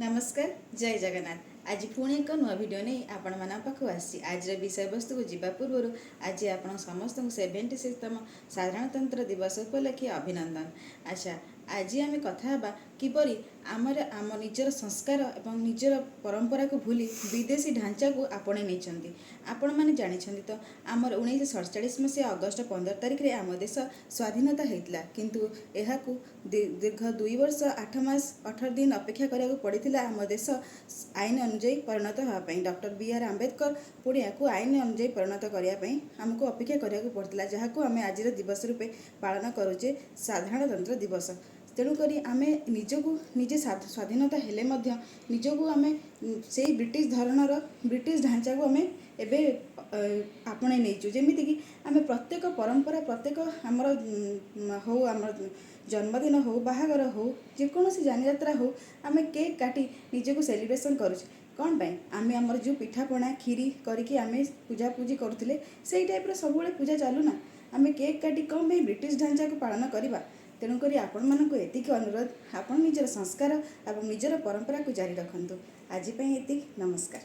नमस्कार जय जगन्नाथ। आज पुणी एक नुआ भिड नहीं आपण मान पाखु आसी। आज विषय वस्तु को जीवा पूर्व आज आपण समस्त 76तम साधारणतंत्र दिवस उपलक्षे अभिनंदन। अच्छा, आज आम कथा किपरि आम निजर संस्कार और निजर परंपरा को भूली विदेशी ढांचा को आपणे नहीं। आपण मैंने जानते तो आमर 1947 मसीहा अगस्ट 15 तारिख में आम देश स्वाधीनता होता, किंतु यह दीर्घ 2 वर्ष 8 मास 18 दिन अपेक्षा करा पड़ा आम देश आईन अनुजाई परिणत होगापी। Doctor B R. आंबेडकर पुणी या आईन अनुजाई परिणत करने आमको अपेक्षा करा पड़ा, जहाँ आम आज दिवस रूपे पालन करुचे साधारणतंत्र दिवस। तेणुक आम निजको निजे स्वाधीनता हेले निजको आम से ब्रिटिश धरणर ब्रिटिश ढांचा को आम एवं आपणे नहीं। जमीक आम प्रत्येक परंपरा प्रत्येक आमर हो आम जन्मदिन हो बाहागर हो जेकोसी जानी यात्रा हो आम केक काटी निजको सेलिब्रेशन करुचे कौन पाई आम आमर जो पिठापणा खीरी करके आम पूजा पूजी करुले से टाइप सब पूजा चलूना आम केक काटी कौन पाई ब्रिटिश ढांचा को पालन करवा। तेणुक आपण मानक एतिक अनुरोध आपण निजर संस्कार और निजर परंपरा को जारी रखु। आज एति नमस्कार।